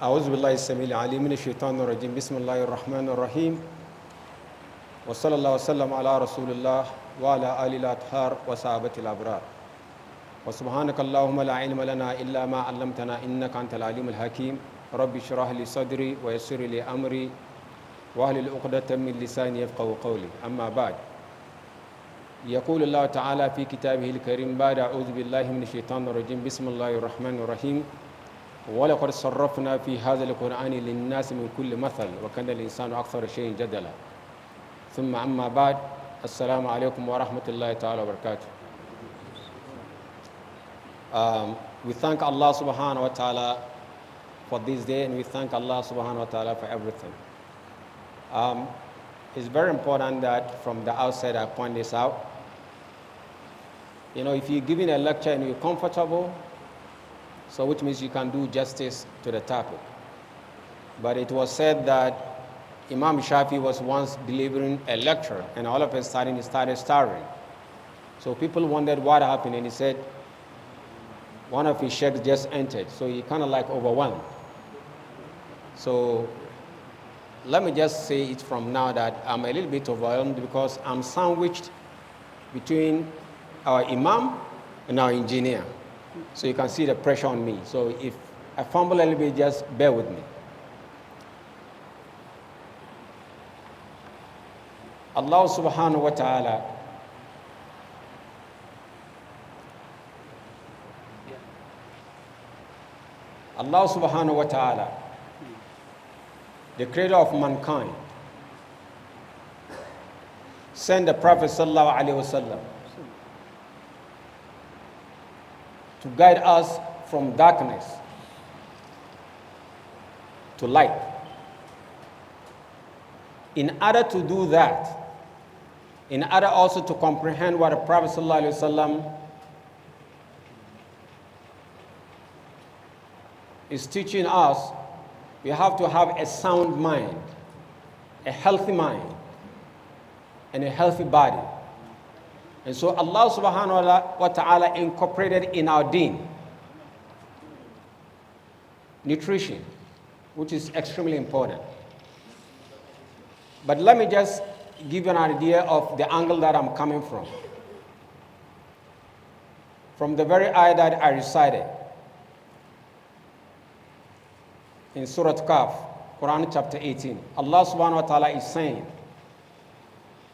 أعوذ بالله السميع العليم من الشيطان الرجيم بسم الله الرحمن الرحيم وصلى الله وسلم على رسول الله وعلى آله الأطهار وصحابة الأبرار وسبحانك اللهم لا علم لنا إلا ما علمتنا إنك أنت العليم الحكيم رب اشرح لي صدري ويسر لي أمري واحلل عقدة من لساني يفقهوا قولي أما بعد يقول الله تعالى في كتابه الكريم بعد أعوذ بالله من الشيطان الرجيم بسم الله الرحمن الرحيم ولقد صرفنا في هذا القرآن للناس من كل مثل وكان الإنسان أكثر شيء جدلا ثم أما بعد السلام عليكم ورحمة الله تعالى وبركاته. We thank Allah subhanahu wa ta'ala for this day, and we thank Allah subhanahu wa ta'ala for everything. It's very important that from the outset I point this out. You know, if you're giving a lecture and you're comfortable, so which means you can do justice to the topic. But it was said that Imam Shafi was once delivering a lecture, and all of a sudden he started stuttering. So people wondered what happened, and he said one of his sheikhs just entered, so he kind of like overwhelmed. So let me just say it from now that I'm a little bit overwhelmed because I'm sandwiched between our Imam and our engineer. So you can see the pressure on me. So if I fumble a little bit, just bear with me. Allah subhanahu wa ta'ala Allah subhanahu wa ta'ala, the creator of mankind, sent the Prophet sallallahu alaihi wasallam to guide us from darkness to light. In order to do that, in order also to comprehend what the Prophet ﷺ is teaching us, we have to have a sound mind, a healthy mind, and a healthy body. And so Allah subhanahu wa ta'ala incorporated in our deen nutrition, which is extremely important. But let me just give you an idea of the angle that I'm coming from. From the very ayah that I recited in Surah Kaf, Quran chapter 18, Allah subhanahu wa ta'ala is saying,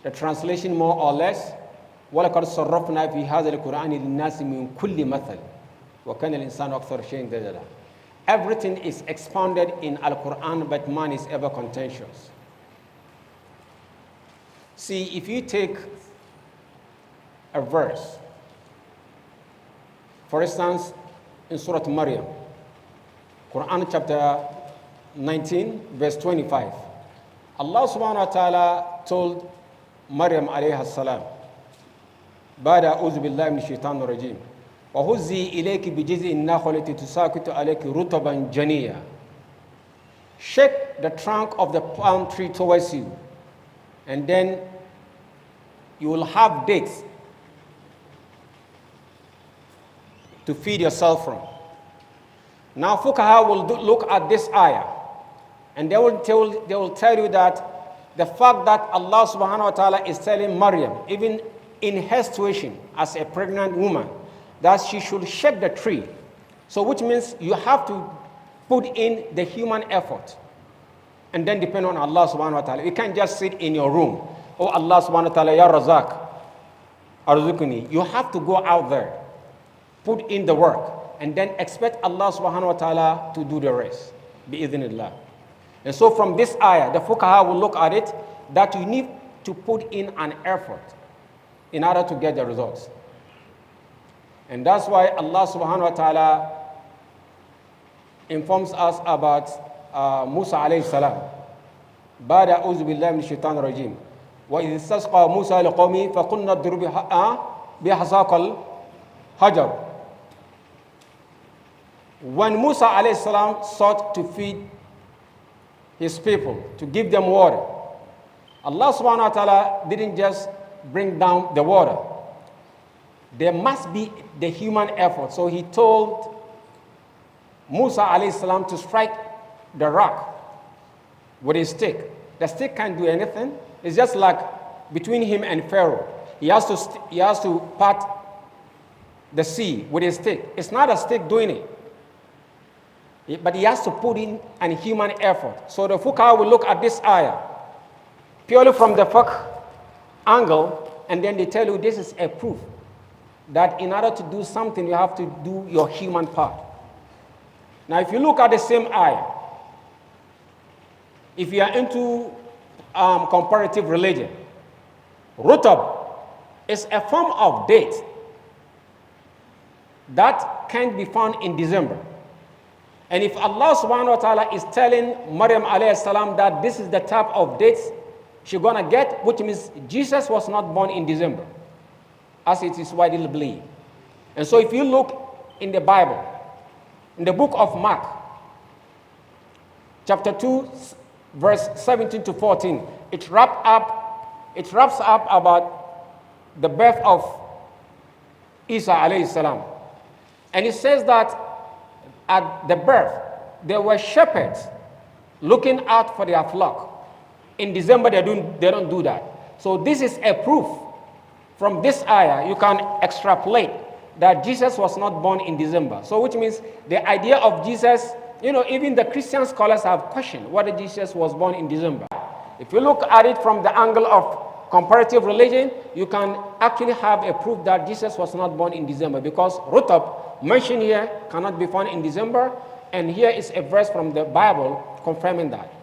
the translation more or less, وَلَقَدْ صَرَّفْنَا فِي هَذَا الْقُرْآنِ لِلنَّاسِ مِنْ كُلِّ مَثَلٍ وَكَانَ الْإِنسَانُ أَكْثَرَ شَيْءٍ جَدَلًا. Everything is expounded in Al-Quran, but man is ever contentious. See, if you take a verse, for instance, in Surah Maryam, Quran chapter 19, verse 25, Allah subhanahu wa ta'ala told Maryam alayhi salam, بعد أعوذ بالله من الشيطان الرجيم وهزي إليك بجذع النخلة تساقط عليك رطبا جنيا. Shake the trunk of the palm tree towards you, and then you will have dates to feed yourself from. Now Fuqaha will look at this ayah, and they will tell you that the fact that Allah subhanahu wa ta'ala is telling Maryam, even in her situation as a pregnant woman, that she should shake the tree. So which means you have to put in the human effort and then depend on Allah subhanahu wa ta'ala. You can't just sit in your room. Oh Allah subhanahu wa ta'ala, Ya Razak, Arzukuni. You have to go out there, put in the work, and then expect Allah subhanahu wa ta'ala to do the rest. Bi-idhnillah. And so from this ayah, the fuqaha will look at it that you need to put in an effort in order to get the results. And that's why Allah subhanahu wa ta'ala informs us about Musa alayhi salam. بعد أعوذ بالله من الشيطان الرجيم وإذ استسقى موسى لقومه فقلنا اضرب بعصاك الحجر. When Musa alayhi salam sought to feed his people, to give them water, Allah subhanahu wa ta'ala didn't just bring down the water. There must be the human effort. So he told Musa alayhi salam to strike the rock with his stick. The stick can't do anything. It's just like between him and Pharaoh. He has to part the sea with his stick. It's not a stick doing it, but he has to put in an human effort. So the fuqaha will look at this ayah purely from the fiqh angle, and then they tell you this is a proof that in order to do something, you have to do your human part. Now, if you look at the same ayah, if you are into comparative religion, rutab is a form of date that can't be found in December. And if Allah subhanahu wa ta'ala is telling Maryam alayhi salam that this is the type of dates she's gonna get, which means Jesus was not born in December, as it is widely believed. And so if you look in the Bible, in the book of Mark, chapter 2, verse 17 to 14, it wraps up about the birth of Isa alayhi salam. And it says that at the birth, there were shepherds looking out for their flock. In December, they don't do that. So this is a proof. From this ayah, you can extrapolate that Jesus was not born in December. So which means the idea of Jesus, even the Christian scholars have questioned whether Jesus was born in December. If you look at it from the angle of comparative religion, you can actually have a proof that Jesus was not born in December, because rutab mentioned here cannot be found in December, and here is a verse from the Bible confirming that.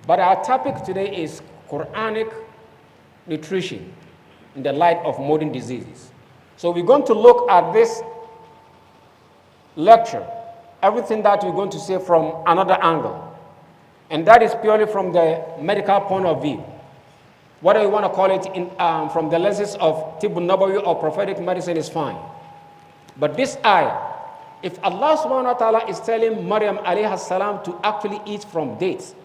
But our topic today is Quranic nutrition in the light of modern diseases. So we're going to look at this lecture, everything that we're going to say from another angle. And that is purely from the medical point of view. Whether you want to call it from the lenses of Tibb al-Nabawi or prophetic medicine is fine. But this ayah, if Allah subhanahu wa ta'ala is telling Maryam alayhi salam to actually eat from dates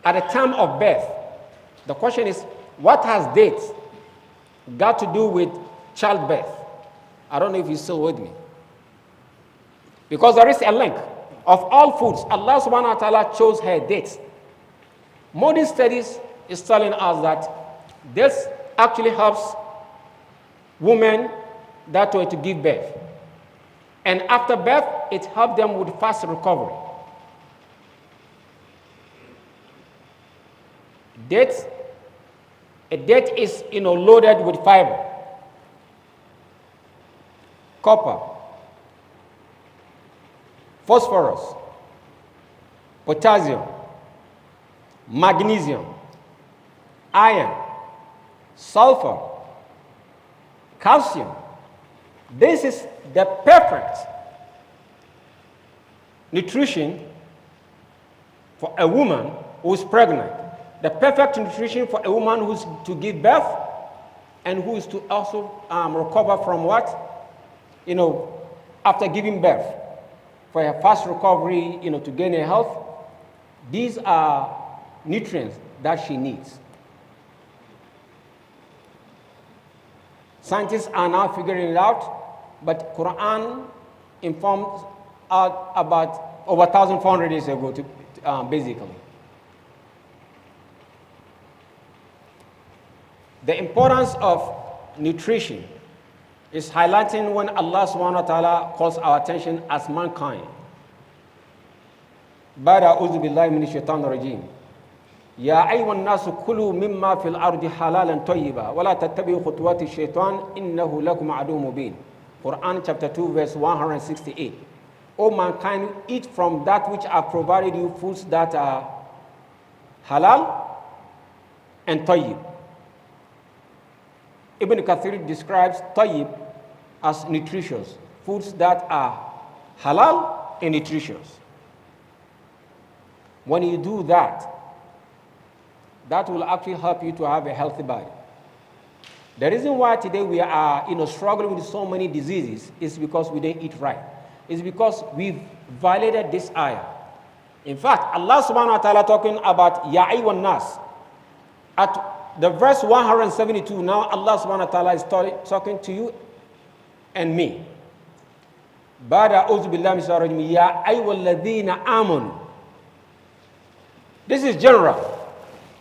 at the time of birth, the question is, what has dates got to do with childbirth? I don't know if you're still with me. Because there is a link. Of all foods, Allah subhanahu wa ta'ala chose her dates. Modern studies is telling us that this actually helps women that way to give birth. And after birth, it helps them with fast recovery. A date is loaded with fiber, copper, phosphorus, potassium, magnesium, iron, sulfur, calcium. This is the perfect nutrition for a woman who is pregnant. The perfect nutrition for a woman who is to give birth and who is to also recover from what? After giving birth. For a fast recovery, to gain her health. These are nutrients that she needs. Scientists are now figuring it out, but Quran informed us about over 1,400 years ago, basically. The importance of nutrition is highlighting when Allah subhanahu wa ta'ala calls our attention as mankind. بعد أعوذ بالله من الشيطان الرجيم يا أيها الناس كلوا مما في الأرض حلالا طيبا ولا تتبعوا خطوات الشيطان إنه لكم عدو مبين. Quran chapter 2 verse 168. O mankind, eat from that which I provided you foods that are halal and tayyib. Ibn Kathir describes tayyib as nutritious, foods that are halal and nutritious. When you do that, that will actually help you to have a healthy body. The reason why today we are struggling with so many diseases is because we didn't eat right. It's because we've violated this ayah. In fact, Allah subhanahu wa ta'ala talking about Ya ayyuhan nas. At the verse 172, now Allah subhanahu wa ta'ala is talking to you and me. بعد أعوذ بالله من الشيطان الرجيم يا أيها الذين آمنوا. This is general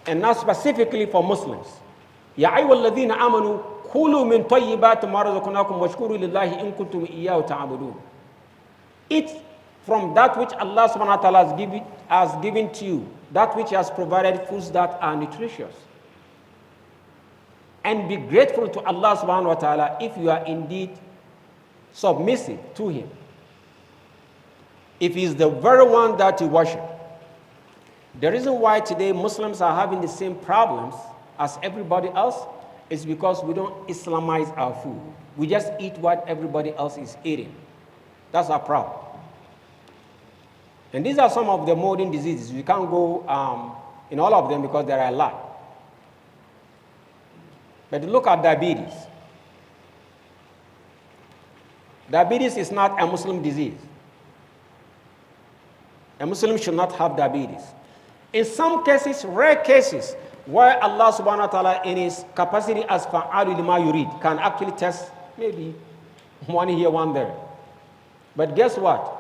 and not specifically for Muslims. يا أيها الذين آمنوا كلوا من طيبات ما رزقناكم واشكروا لله إن كنتم إياه تعبدون. Eat from that which Allah subhanahu wa ta'ala has given to you, that which He has provided foods that are nutritious. And be grateful to Allah subhanahu wa ta'ala if you are indeed submissive to Him. If He is the very one that you worship. The reason why today Muslims are having the same problems as everybody else is because we don't Islamize our food. We just eat what everybody else is eating. That's our problem. And these are some of the modern diseases. We can't go in all of them because there are a lot. But look at diabetes. Diabetes is not a Muslim disease. A Muslim should not have diabetes. In some cases, rare cases, where Allah subhanahu wa ta'ala in His capacity as fa'alu lima yurid can actually test maybe one here, one there. But guess what?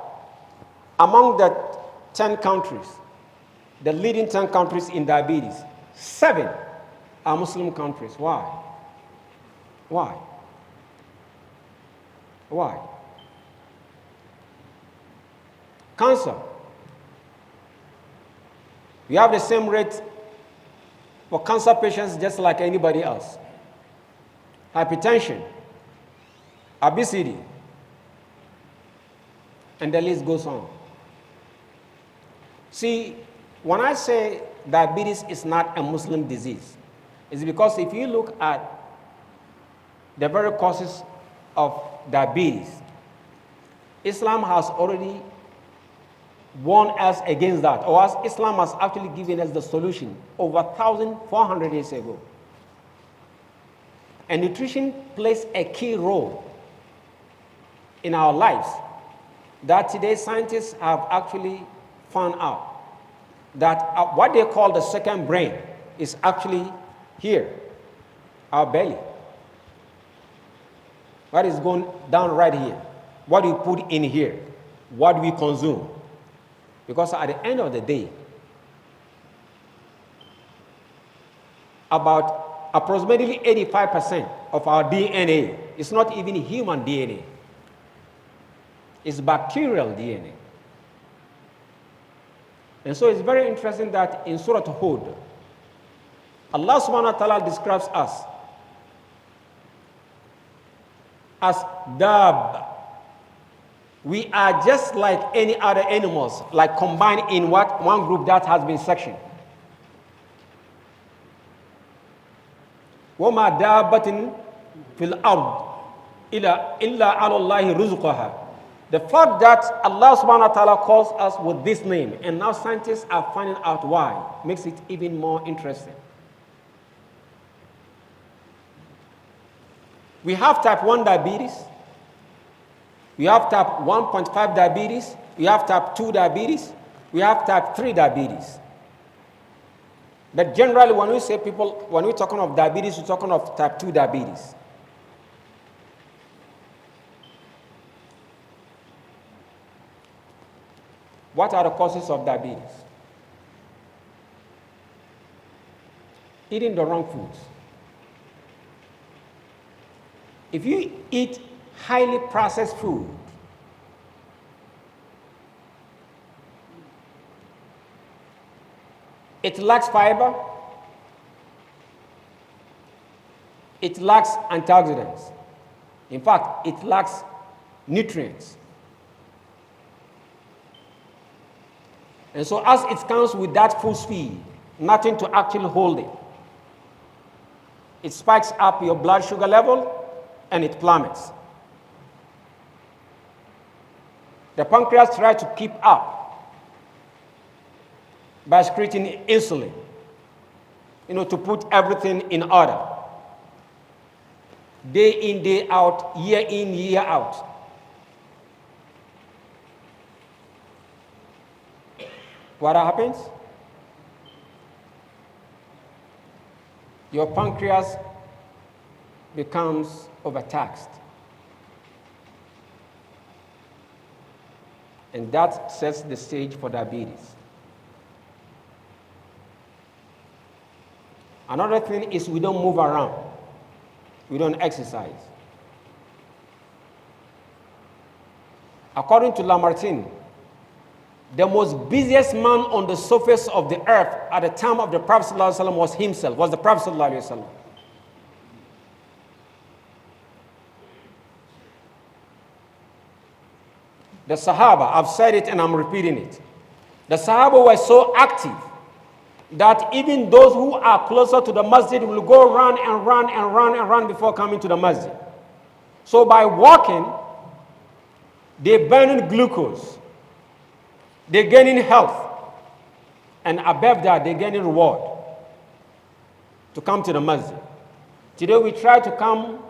Among the 10 countries, the leading 10 countries in diabetes, 7 are Muslim countries. Why? Why? Why? Cancer. We have the same rate for cancer patients just like anybody else. Hypertension, obesity, and the list goes on. See, when I say diabetes is not a Muslim disease, it's because if you look at the very causes of diabetes, Islam has already warned us against that, or as Islam has actually given us the solution over 1,400 years ago. And nutrition plays a key role in our lives that today scientists have actually found out that what they call the second brain is actually here, our belly. What is going down right here? What do you put in here? What do we consume? Because at the end of the day, about approximately 85% of our DNA is not even human DNA. It's bacterial DNA. And so it's very interesting that in Surah Hud, Allah subhanahu wa ta'ala describes us as dab. We are just like any other animals, like combined in one group that has been sectioned. وَمَا دَابَّةٍ فِي الْأَرْضِ إِلَّا عَلَى اللَّهِ رُزْقُهَا. The fact that Allah subhanahu wa ta'ala calls us with this name, and now scientists are finding out why, makes it even more interesting. We have type 1 diabetes. We have type 1.5 diabetes. We have type 2 diabetes. We have type 3 diabetes. But generally, when we say when we're talking of diabetes, we're talking of type 2 diabetes. What are the causes of diabetes? Eating the wrong foods. If you eat highly processed food, it lacks fiber, it lacks antioxidants. In fact, it lacks nutrients. And so as it comes with that full speed, nothing to actually hold it, it spikes up your blood sugar level and it plummets. The pancreas tries to keep up by secreting insulin, to put everything in order. Day in, day out, year in, year out. What happens? Your pancreas becomes overtaxed. And that sets the stage for diabetes. Another thing is we don't move around. We don't exercise. According to Lamartine, the most busiest man on the surface of the earth at the time of the Prophet ﷺ was himself, was the Prophet ﷺ. The Sahaba, I've said it and I'm repeating it. The Sahaba were so active that even those who are closer to the masjid will go run and run and run and run before coming to the masjid. So by walking, they're burning glucose, they're gaining health, and above that, they're gaining reward to come to the masjid. Today we try to come,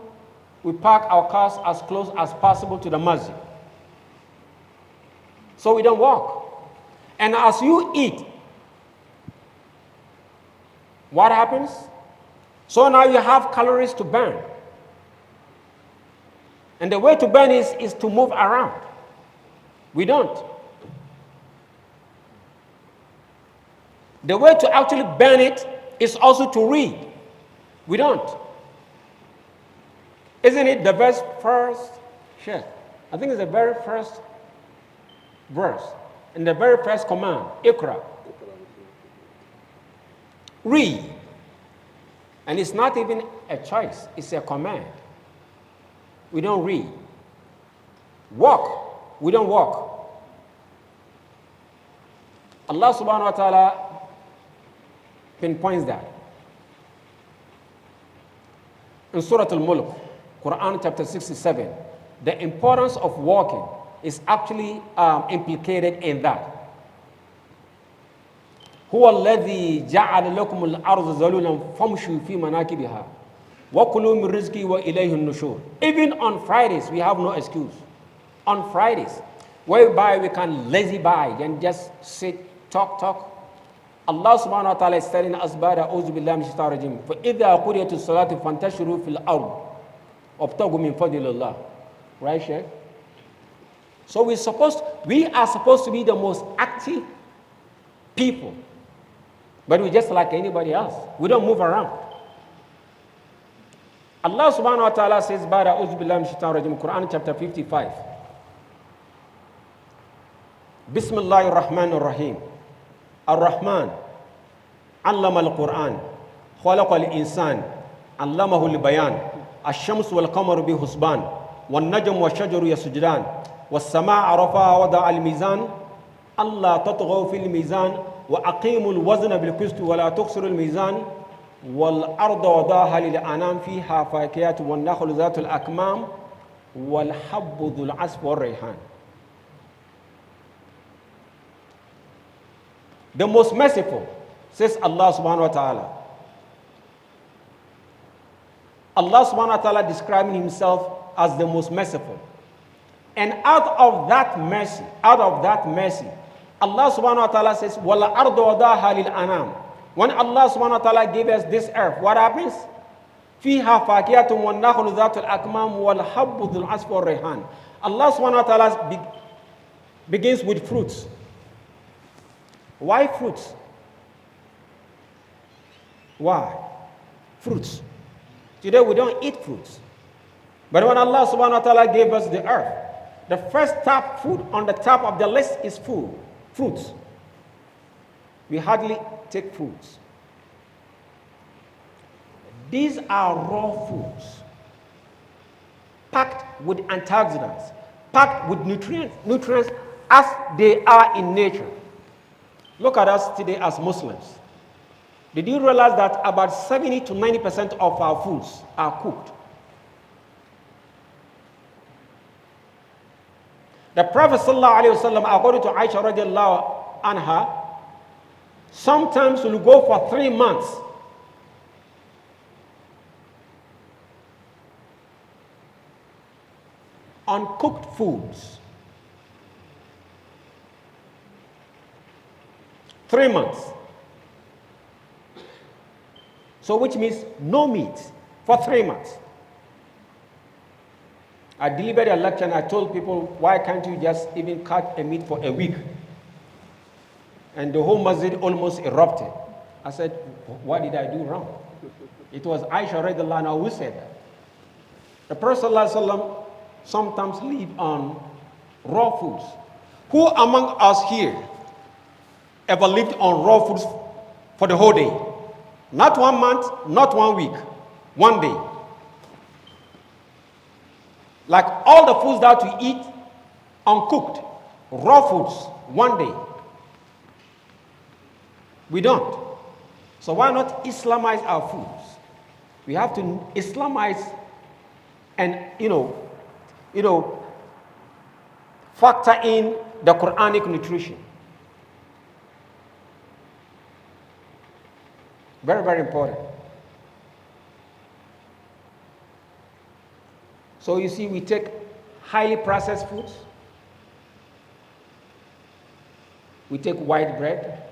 we park our cars as close as possible to the masjid, so we don't walk. And as you eat, what happens? So now you have calories to burn. And the way to burn is to move around. We don't. The way to actually burn it is also to read. We don't. Isn't it the very first? Sure. I think it's the very first verse. In the very first command, Iqra. Read. And it's not even a choice, it's a command. We don't read. Walk. We don't walk. Allah subhanahu wa ta'ala pinpoints that. In Surah Al-Mulk, Quran chapter 67, the importance of walking is actually implicated in that. هو الذي جعل لكم الأرض ذلولا فامشوا في مناكبها وكلوا من رزقه وإليه النشور. Even on Fridays, we have no excuse. On Fridays, whereby we can lazy by and just sit, talk. Allah subhanahu wa ta'ala is telling us, أعوذ بالله من الشيطان الرجيم فإذا قضيت الصلاة فانتشروا في الأرض وابتغوا من فضل الله. Right, Sheikh? So we are supposed to be the most active people. But we're just like anybody else. We don't move around. Allah subhanahu wa ta'ala says, أعوذ بالله من الشيطان الرجيم, Quran chapter 55. بسم الله الرحمن الرحيم. الرحمن علم القرآن خلق الإنسان علمه البيان الشمس والقمر بحسبان والنجم والشجر يسجدان والسماء رفعها وضع الميزان ألا تطغوا في الميزان وأقيموا الوزن بالقسط ولا تخسروا الميزان والأرض وضعها للأنام فيها فاكهة والنخل ذات الأكمام والحب ذو العصف والريحان. The most merciful, says Allah subhanahu wa ta'ala. Allah subhanahu wa ta'ala describing himself as the most merciful. And out of that mercy, Allah subhanahu wa ta'ala says, وَلَا أَرْضُ وَضَاهَا لِلْأَنَامِ. When Allah subhanahu wa ta'ala gave us this earth, what happens? فِيهَا فَاكِهَةٌ وَالنَّخْلُ ذَاتُ الْأَكْمَامِ وَالْحَبُّ ذُو الْعَصْفِ وَالرَّيْحَانِ. Allah subhanahu wa ta'ala begins with fruits. Why fruits? Why? Fruits. Today we don't eat fruits. But when Allah subhanahu wa ta'ala gave us the earth, the first top food on the top of the list is fruits. We hardly take fruits. These are raw foods, packed with antioxidants, packed with nutrients as they are in nature. Look at us today as Muslims. Did you realize that about 70 to 90% of our foods are cooked? The Prophet ﷺ, according to Aisha radiallahu anha, sometimes will go for 3 months on cooked foods. 3 months. So which means no meat for 3 months. I delivered a lecture and I told people, why can't you just even cut a meat for a week? And the whole masjid almost erupted. I said, what did I do wrong? It was Aisha radiallahu anha who said that. The Prophet ﷺ sometimes lived on raw foods. Who among us here ever lived on raw foods for the whole day? Not 1 month, not 1 week, 1 day. Like all the foods that we eat, uncooked, raw foods, 1 day. We don't. So why not Islamize our foods? We have to Islamize and, factor in the Qur'anic nutrition. Very, very important. So you see, we take highly processed foods. We take white bread.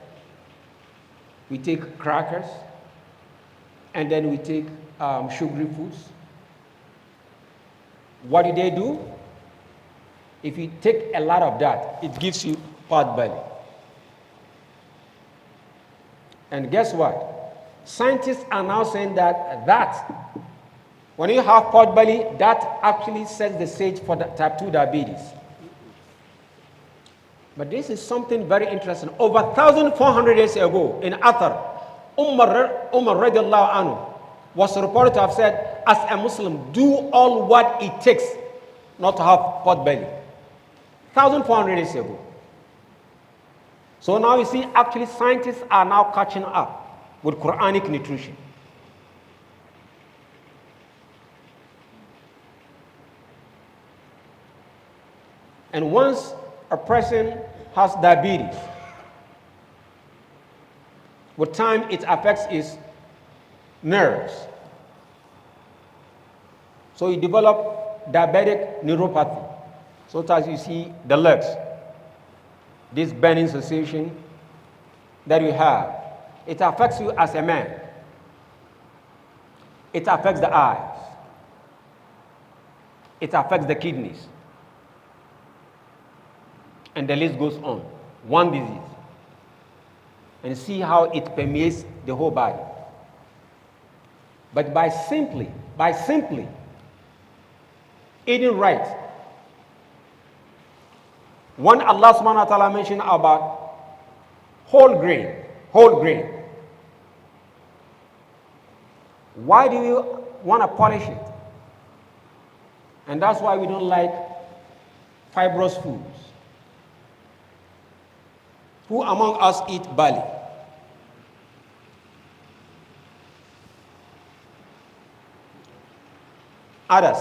We take crackers. And then we take sugary foods. What do? If you take a lot of that, it gives you pot belly. And guess what? Scientists are now saying that when you have pot belly, that actually sets the stage for the type 2 diabetes. But this is something very interesting. Over 1,400 years ago in Athar, Umar radiallahu anhu was reported to have said, as a Muslim, do all what it takes not to have pot belly. 1,400 years ago. So now you see, actually scientists are now catching up with Quranic nutrition. And once a person has diabetes, with time it affects his nerves. So you develop diabetic neuropathy. So as you see the legs, this burning sensation that you have, it affects you as a man. It affects the eyes. It affects the kidneys. And the list goes on. One disease. And see how it permeates the whole body. But by simply eating right, when Allah subhanahu wa ta'ala mentioned about whole grain, why do you want to polish it? And that's why we don't like fibrous foods. Who among us eat barley? Others.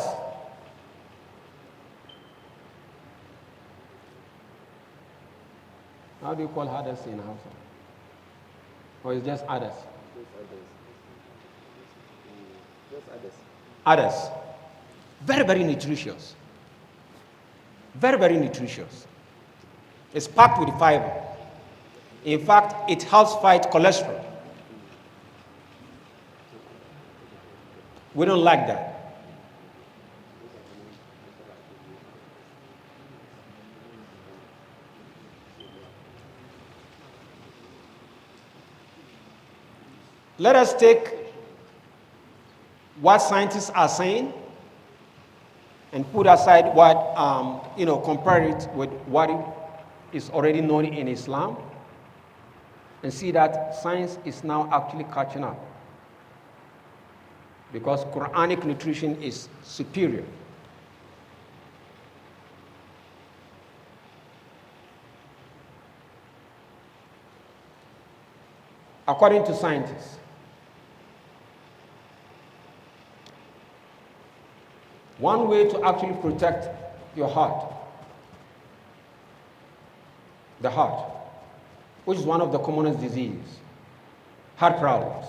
How do you call others in Hausa? Or is just others? Just others. Others. Very, very nutritious. Very, very nutritious. It's packed with fiber. In fact, it helps fight cholesterol. We don't like that. Let us take what scientists are saying and put aside what, compare it with what is already known in Islam, and see that science is now actually catching up. Because Quranic nutrition is superior. According to scientists, one way to actually protect your heart, the heart, which is one of the commonest diseases, heart problems.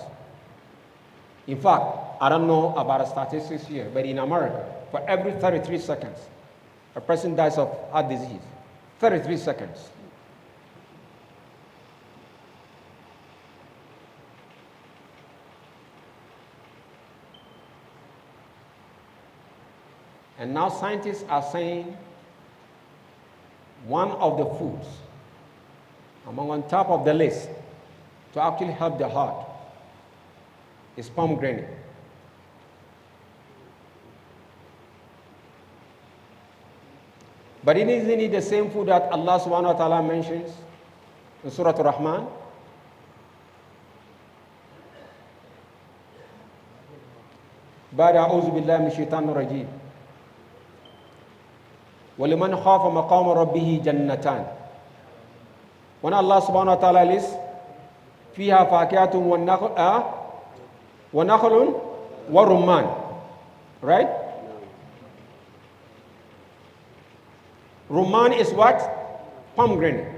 In fact, I don't know about the statistics here, but in America, for every 33 seconds, a person dies of heart disease. 33 seconds. And now scientists are saying one of the foods among on top of the list to actually help the heart is pomegranate. But isn't it the same food that Allah subhanahu wa ta'ala mentions in Surah Ar-Rahman? بعد أعوذ بالله من الشيطان الرجيم وَلِمَنْ خَافَ مَقَامَ رَبِّهِ جَنَّتَانِ. When Allah subhanahu wa ta'ala lists فِيهَا فَاكِهَةٌ وَنَخْلٌ وَرُمَّانٌ. Right? Rumman is what? Pomegranate.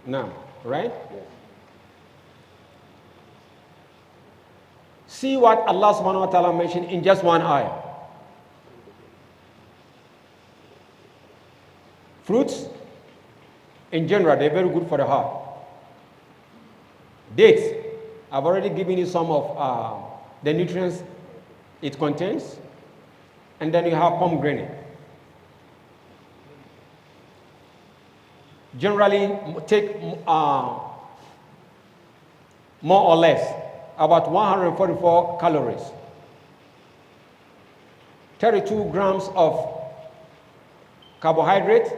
No, right? Yes. See what Allah subhanahu wa ta'ala mentioned in just one ayah. Fruits, in general, they're very good for the heart. Dates, I've already given you some of the nutrients it contains. And then you have pomegranate. Generally, take more or less about 144 calories, 32 grams of carbohydrate,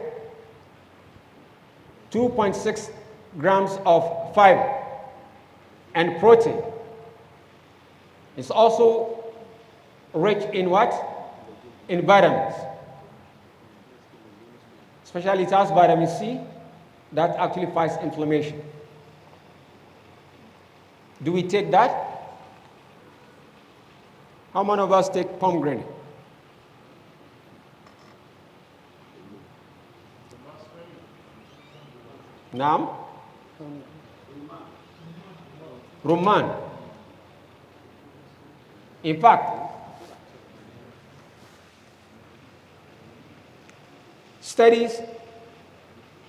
2.6 grams of fiber, and protein. It's also rich in what? In vitamins. Especially it has vitamin C that actually fights inflammation. Do we take that? How many of us take pomegranate? Naam? Rumman. In fact, studies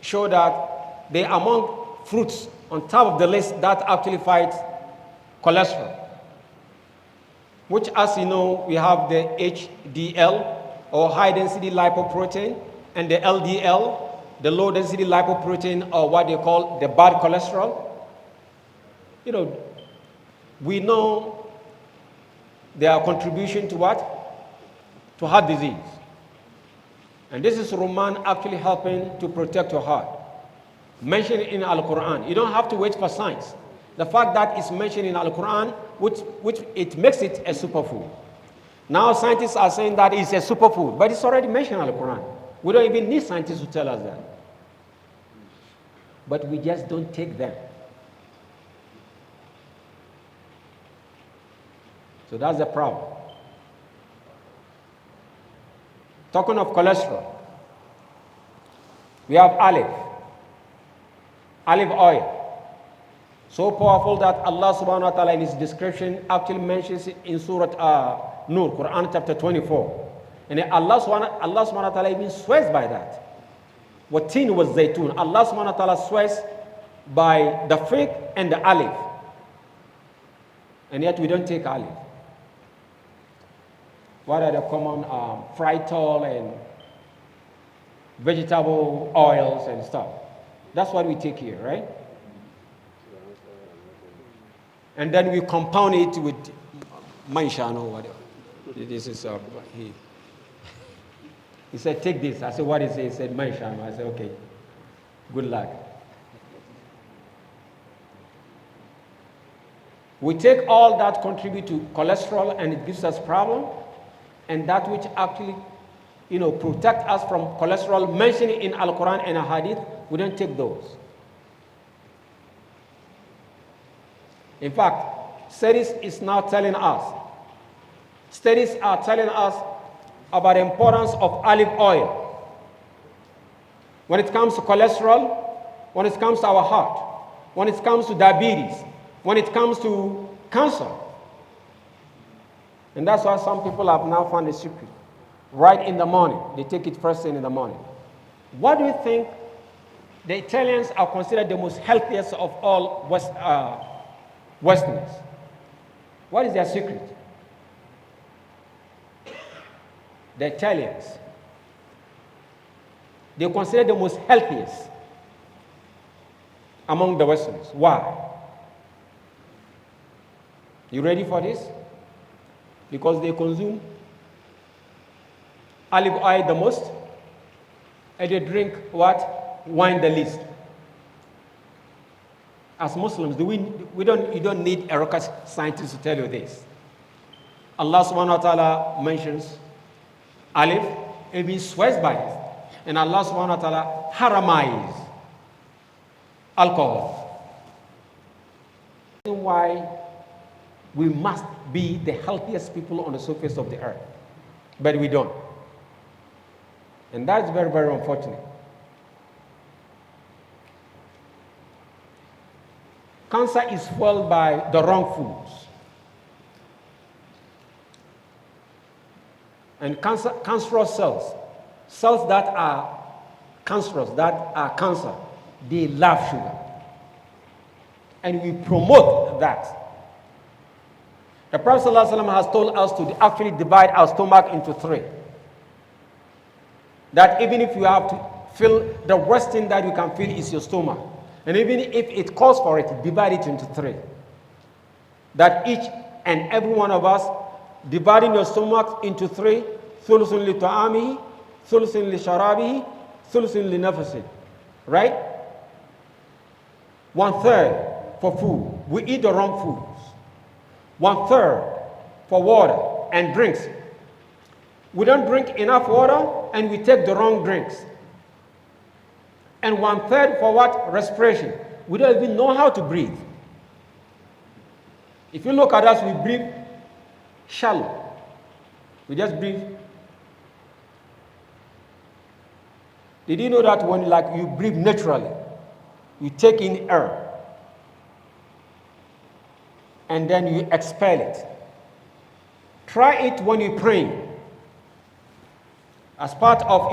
show that they are among fruits on top of the list that actually fight cholesterol, which, as you know, we have the HDL or high density lipoprotein and the LDL, the low density lipoprotein, or what they call the bad cholesterol. You know, we know their contribution to what? To heart disease. And this is Rumman actually helping to protect your heart. Mentioned in Al-Quran. You don't have to wait for science. The fact that it's mentioned in Al-Quran, which it makes it a superfood. Now scientists are saying that it's a superfood, but it's already mentioned in Al-Quran. We don't even need scientists to tell us that. But we just don't take them. So that's the problem. Talking of cholesterol, we have olive oil. So powerful that Allah subhanahu wa ta'ala in his description actually mentions it in Surah Nur, Quran chapter 24. And Allah subhanahu wa ta'ala even swears by that. Watin was zaytun. Allah subhanahu wa ta'ala swears by the fig and the olive. And yet we don't take olive. What are the common fritol and vegetable oils and stuff? That's what we take here, right? And then we compound it with maishan or whatever. This is he said, take this. I said, what is it? He said, maishan. I said, okay, good luck. We take all that contribute to cholesterol and it gives us problem, and that which actually, protect us from cholesterol mentioned in Al-Quran and Hadith, we don't take those. In fact, studies are now telling us about the importance of olive oil when it comes to cholesterol, when it comes to our heart, when it comes to diabetes, when it comes to cancer. And that's why some people have now found a secret. Right in the morning, they take it first thing in the morning. What do you think the Italians are considered the most healthiest of all Westerners. What is their secret? The Italians. They consider the most healthiest among the Westerners. Why? You ready for this? Because they consume olive oil the most, and they drink what? Wine the least. As Muslims, you don't need a rocket scientist to tell you this. Allah subhanahu wa ta'ala mentions olive, and he swears by it. And Allah subhanahu wa ta'ala haramized alcohol. Why we must be the healthiest people on the surface of the earth, but we don't. And that's very, very unfortunate. Cancer is fueled by the wrong foods. And cancerous cells that are cancerous, that are cancer, they love sugar. And we promote that. The Prophet ﷺ has told us to actually divide our stomach into three. That even if you have to feel, the worst thing that you can feel is your stomach. And even if it calls for it, divide it into three. That each and every one of us, dividing your stomach into three, thulusun li ta'amihi, thulusun li sharabihi, thulusun li nafasi. Right? 1/3 for food. We eat the wrong foods. 1/3 for water and drinks. We don't drink enough water and we take the wrong drinks. And 1/3 for what? Respiration. We don't even know how to breathe. If you look at us, we breathe shallow. We just breathe. Did you know that when you breathe naturally, you take in air and then you expel it? Try it when you pray. As part of,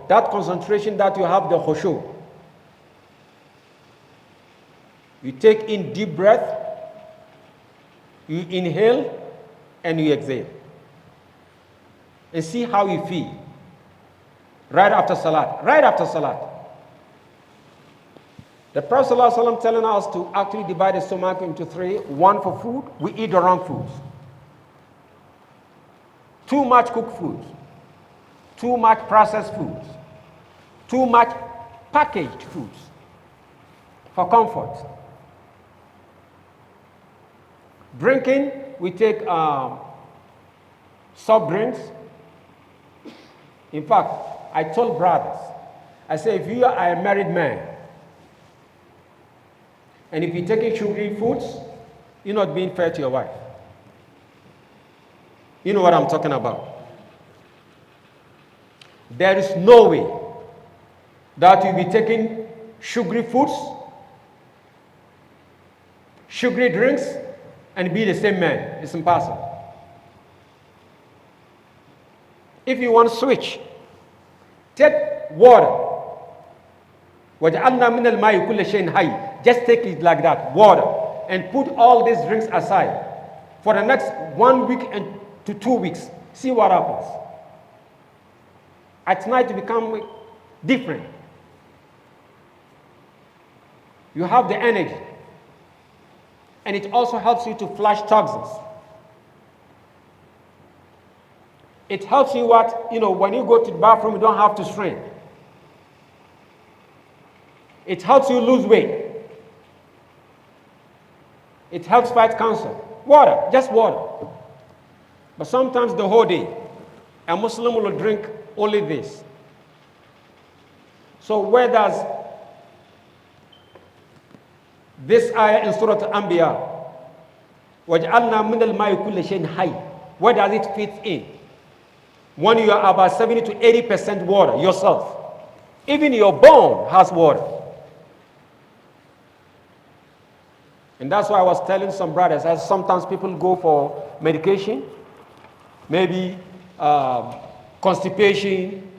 that concentration that you have, the khushu. You take in deep breath, you inhale, and you exhale. And see how you feel. Right after salat. Right after salat. The Prophet ﷺ telling us to actually divide the stomach into three. 1 for food. We eat the wrong foods. Too much cooked foods. Too much processed foods. Too much packaged foods for comfort. Drinking, we take soft drinks. In fact, I told brothers, I say, if you are a married man, and if you're taking sugary foods, you're not being fair to your wife. You know what I'm talking about. There is no way that you'll be taking sugary foods, sugary drinks, and be the same man. It's impossible. If you want to switch, take water. وَجَعَلْنَا مِنَ الْمَاءِ كُلَّ شَيْءٍ حَيٍّ. Just take it like that, water, and put all these drinks aside for the next 1 week and to 2 weeks. See what happens. At night you become different. You have the energy. And it also helps you to flush toxins. It helps you when you go to the bathroom, you don't have to strain. It helps you lose weight. It helps fight cancer. Water, just water. But sometimes the whole day, a Muslim will drink only this. So where does this ayah in Surah Al-Anbiya, وَجْعَلْنَا مِنَ الْمَاءِ كُلَّ شَيْءٍ حَيٍّ, where does it fit in? When you are about 70 to 80% water yourself, even your bone has water. And that's why I was telling some brothers, as sometimes people go for medication, maybe constipation,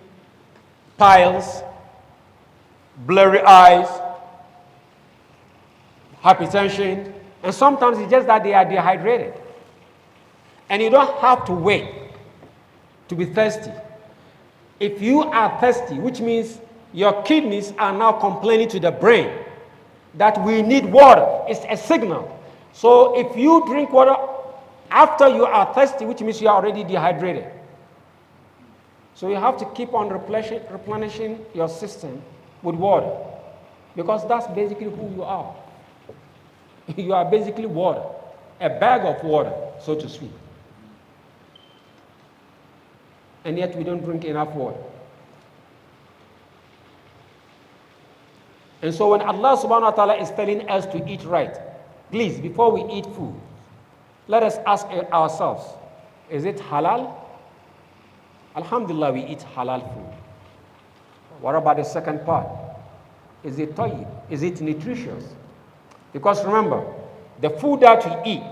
piles, blurry eyes, hypertension, And sometimes it's just that they are dehydrated. And you don't have to wait to be thirsty. If you are thirsty, which means your kidneys are now complaining to the brain that we need water, it's a signal. So if you drink water after you are thirsty, which means you are already dehydrated. So you have to keep on replenishing your system with water, because that's basically who you are. You are basically water, a bag of water, so to speak. And yet we don't drink enough water. And so when Allah subhanahu wa ta'ala is telling us to eat right, please, before we eat food, let us ask ourselves, is it halal? Alhamdulillah, we eat halal food. What about the second part? Is it tayyib? Is it nutritious? Because remember, the food that you eat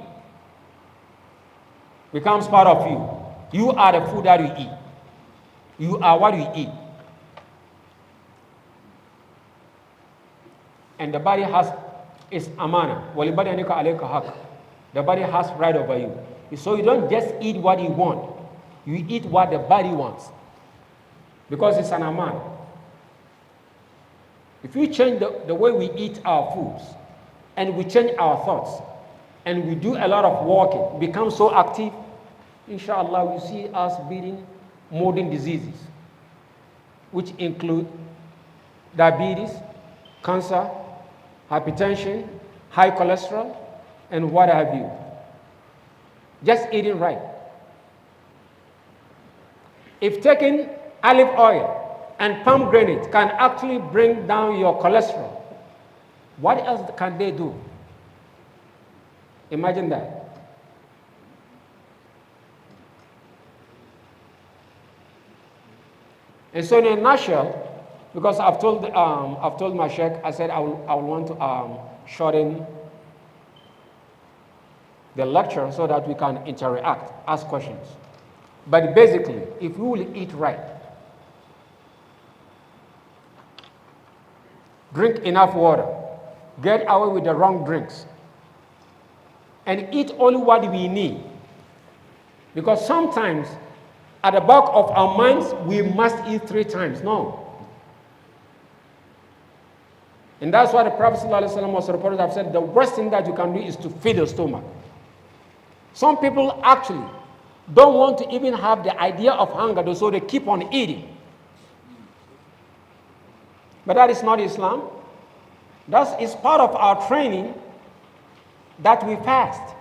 becomes part of you. You are the food that you eat. You are what you eat. And the body is amana. The body has right over you. So you don't just eat what you want. You eat what the body wants. Because it's an amana. If we change the way we eat our foods, and we change our thoughts, and we do a lot of walking, become so active, inshallah, we see us beating modern diseases, which include diabetes, cancer, hypertension, high cholesterol, and what have you. Just eating right. If taking olive oil and pomegranate can actually bring down your cholesterol, what else can they do? Imagine that. And so in a nutshell, because I've told my sheikh, I said I will want to shorten the lecture so that we can interact, ask questions. But basically, if we will eat right, drink enough water, get away with the wrong drinks, and eat only what we need. Because sometimes, at the back of our minds, we must eat 3 times. No. And that's why the Prophet ﷺ was reported to have said, the worst thing that you can do is to feed your stomach. Some people actually don't want to even have the idea of hunger, so they keep on eating. But that is not Islam. That is part of our training that we fast.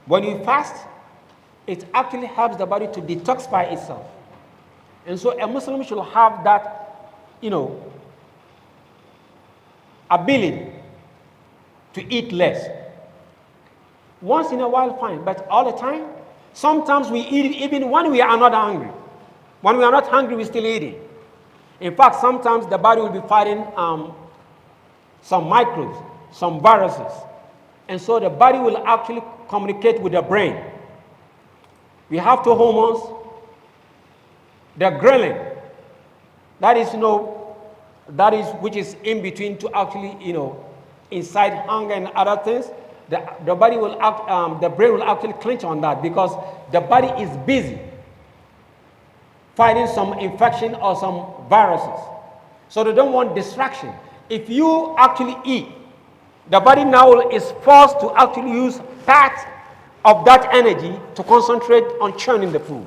When you fast, it actually helps the body to detoxify itself. And so a Muslim should have that, ability to eat less. Once in a while, fine, but all the time, sometimes we eat even when we are not hungry. When we are not hungry, we still eating. In fact, sometimes the body will be fighting some microbes, some viruses. And so the body will actually communicate with the brain. We have 2 hormones. The ghrelin, that is, which is in between to actually, incite hunger and other things. The body will the brain will actually clench on that, because the body is busy fighting some infection or some viruses. So they don't want distraction. If you actually eat, the body now is forced to actually use part of that energy to concentrate on churning the food.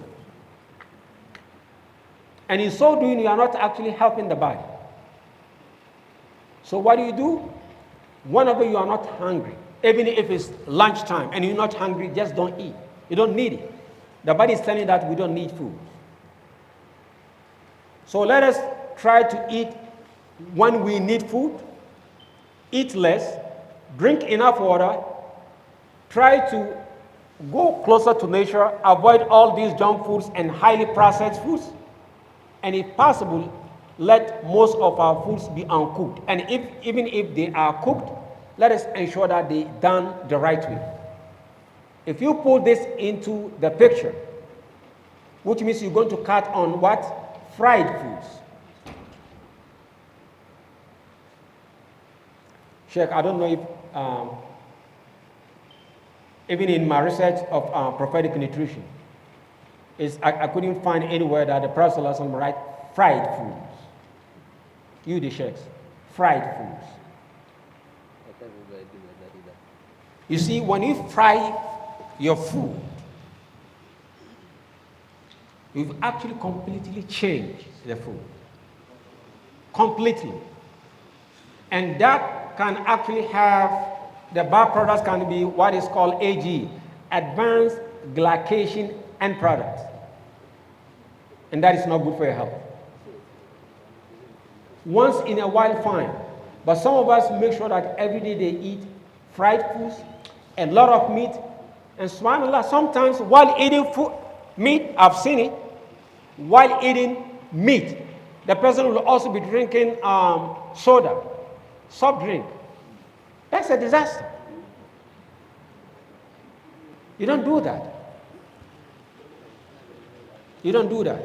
And in so doing, you are not actually helping the body. So what do? Whenever you are not hungry, even if it's lunchtime and you're not hungry, just don't eat. You don't need it. The body is telling you that we don't need food. So let us try to eat when we need food, eat less, drink enough water, try to go closer to nature, avoid all these junk foods and highly processed foods, and if possible, let most of our foods be uncooked. And even if they are cooked, let us ensure that they are done the right way. If you put this into the picture, which means you're going to cut on what? Fried foods. Sheikh, I don't know if, even in my research of prophetic nutrition, I couldn't find anywhere that the Prophet ﷺ write fried foods. You, the sheikhs, fried foods. You see, when you fry your food, you've actually completely changed the food. Completely. And that can actually have, the byproducts can be what is called AG, advanced glycation end products. And that is not good for your health. Once in a while, fine. But some of us make sure that every day they eat fried foods, a lot of meat, and subhanAllah, sometimes while eating meat, I've seen it, while eating meat, the person will also be drinking soda, soft drink. That's a disaster. You don't do that. You don't do that.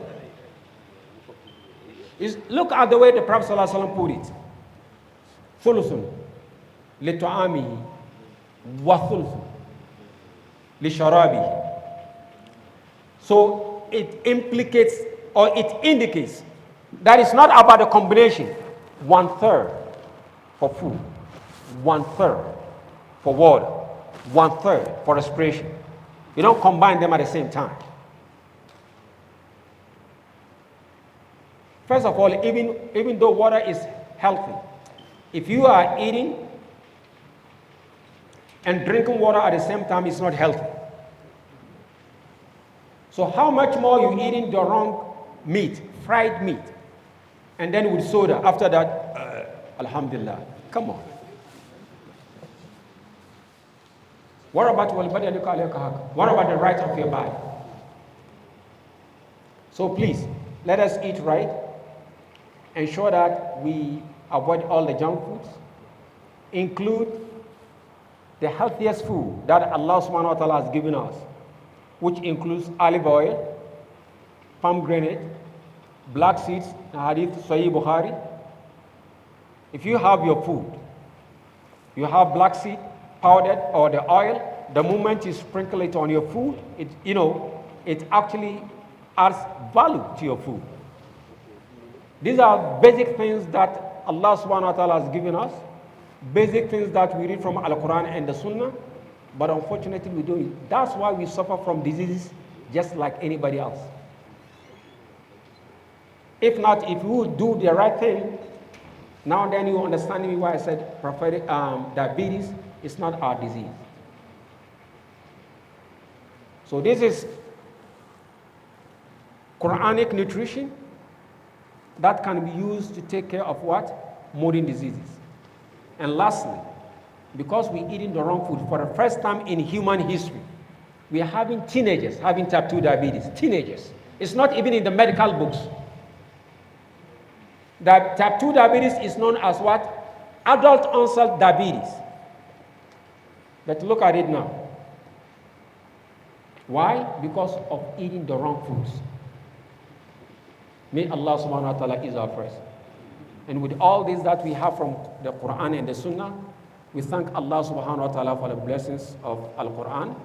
Look at the way the Prophet ﷺ put it. Thuluthun لطعامه وثلث لشرابه. So it implicates or it indicates that it's not about the combination. 1/3 for food, 1/3 for water, 1/3 for respiration. You don't combine them at the same time. First of all, even though water is healthy, if you are eating and drinking water at the same time, it's not healthy. So how much more you eating the wrong meat, fried meat, and then with soda, after that, alhamdulillah, come on. What about the right of your body? So please, let us eat right. Ensure that we avoid all the junk foods. Include the healthiest food that Allah subhanahu wa ta'ala has given us, which includes olive oil, pomegranate, black seeds, hadith Sahih Bukhari. If you have your food, you have black seed powdered or the oil, the moment you sprinkle it on your food, it actually adds value to your food. These are basic things that Allah subhanahu wa ta'ala has given us, basic things that we read from Al-Quran and the Sunnah, but unfortunately we don't. That's why we suffer from diseases just like anybody else. If not, if you would do the right thing, now then you understand me why I said prophetic diabetes is not our disease. So this is Quranic nutrition that can be used to take care of what? Modern diseases. And lastly, because we're eating the wrong food, for the first time in human history, we are having teenagers having type 2 diabetes. Teenagers. It's not even in the medical books. That type 2 diabetes is known as what? Adult onset diabetes. But look at it now. Why? Because of eating the wrong foods. May Allah subhanahu wa ta'ala ease our first. And with all this that we have from the Quran and the Sunnah, we thank Allah subhanahu wa ta'ala for the blessings of Al-Quran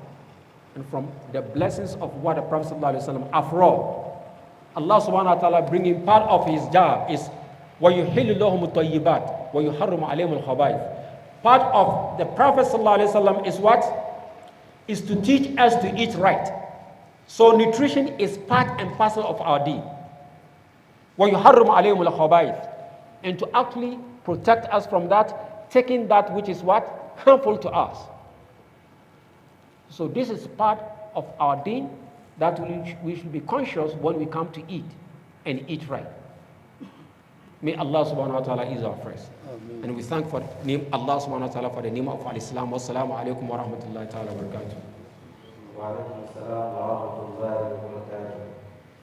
and from the blessings of what the Prophet sallallahu alaihi wasallam, after all, Allah subhanahu wa ta'ala bringing part of his job is وَيُحِلُّ لَهُمُ الطَّيِّبَاتِ وَيُحَرِّمُ عَلَيْهِمُ الْخَبَائِثِ. Part of the Prophet sallallahu alaihi wasallam is what? Is to teach us to eat right. So nutrition is part and parcel of our deen. وَيُحَرِّمُ عَلَيْهِمُ الْخَبَائِثِ. And to actually protect us from that, taking that which is what? Harmful to us. So this is part of our deen that we should be conscious when we come to eat and eat right. May Allah subhanahu wa ta'ala ease our first. And we thank for Allah subhanahu wa ta'ala for the name of Al-Islam. Wassalamu alaikum wa rahmatullahi ta'ala wa barakatuh. Wa alaikum assalam wa rahmatullahi wa barakatuh.